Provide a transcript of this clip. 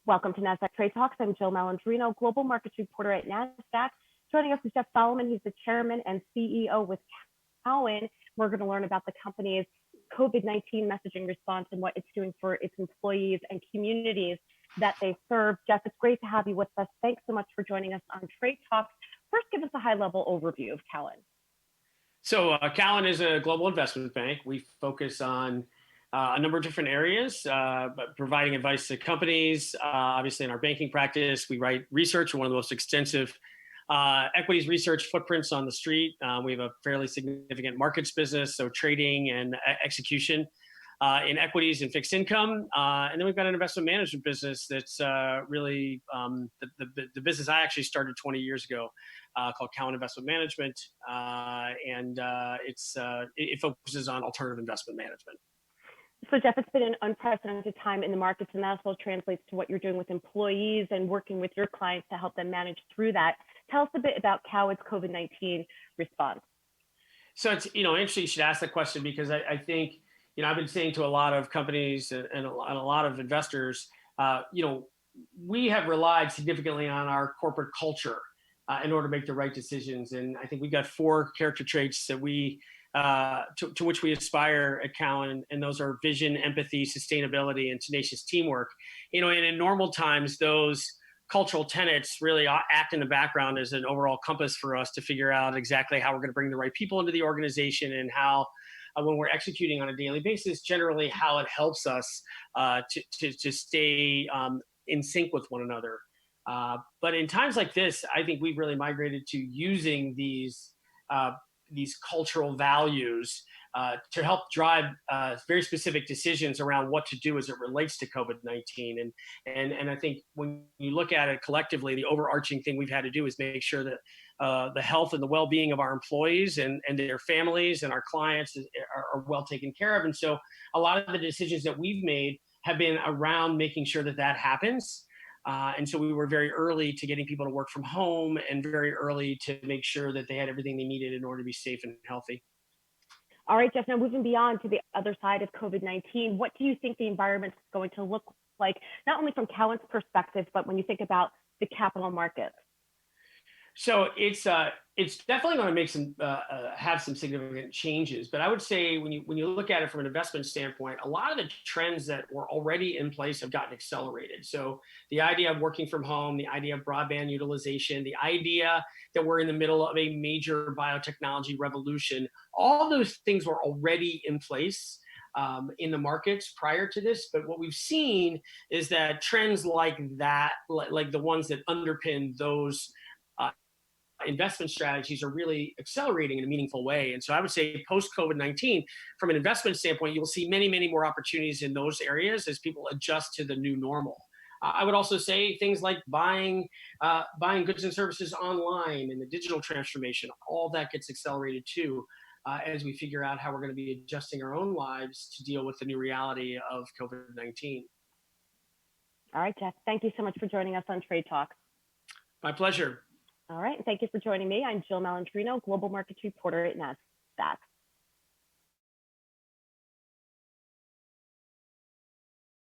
Welcome to Nasdaq Trade Talks. I'm Jill Malandrino, Global Markets Reporter at Nasdaq. Joining us is Jeff Solomon. He's the Chairman and CEO with Cowen. We're going to learn about the company's COVID-19 messaging response and what it's doing for its employees and communities that they serve. Jeff, it's great to have you with us. Thanks so much for joining us on Trade Talks. First, give us a high-level overview of Cowen. So Cowen is a global investment bank. We focus on a number of different areas, providing advice to companies. Obviously, in our banking practice, we write research. We're one of the most extensive equities research footprints on the street. We have a fairly significant markets business, so trading and execution in equities and fixed income. And then we've got an investment management business that's really the business I actually started 20 years ago, called Cowen Investment Management. It focuses on alternative investment management. So Jeff, it's been an unprecedented time in the markets, and that also translates to what you're doing with employees and working with your clients to help them manage through that. Tell us a bit about Cowen's COVID-19 response. So it's interesting you should ask that question, because I think I've been saying to a lot of companies and a lot of investors, we have relied significantly on our corporate culture in order to make the right decisions. And I think we've got 4 character traits that to which we aspire at Cowen, and those are vision, empathy, sustainability, and tenacious teamwork. And in normal times, those cultural tenets really act in the background as an overall compass for us to figure out exactly how we're going to bring the right people into the organization, and how, when we're executing on a daily basis, generally how it helps us to stay in sync with one another. But in times like this, I think we've really migrated to using these cultural values to help drive very specific decisions around what to do as it relates to COVID-19. And I think when you look at it collectively, the overarching thing we've had to do is make sure that the health and the well-being of our employees and their families and our clients are well taken care of. And so a lot of the decisions that we've made have been around making sure that that happens. And so we were very early to getting people to work from home, and very early to make sure that they had everything they needed in order to be safe and healthy. All right, Jeff, now moving beyond to the other side of COVID-19, what do you think the environment is going to look like, not only from Cowen's perspective, but when you think about the capital markets? So it's definitely going to have some significant changes. But I would say when you look at it from an investment standpoint, a lot of the trends that were already in place have gotten accelerated. So the idea of working from home, the idea of broadband utilization, the idea that we're in the middle of a major biotechnology revolution, all those things were already in place in the markets prior to this. But what we've seen is that trends like that, like the ones that underpin those investment strategies, are really accelerating in a meaningful way. And so I would say post COVID-19, from an investment standpoint, you'll see many, many more opportunities in those areas as people adjust to the new normal. I would also say things like buying goods and services online, and the digital transformation, all that gets accelerated too, as we figure out how we're going to be adjusting our own lives to deal with the new reality of COVID-19. All right, Jeff, thank you so much for joining us on Trade Talk. My pleasure. All right, thank you for joining me. I'm Jill Malandrino, Global Markets Reporter at Nasdaq.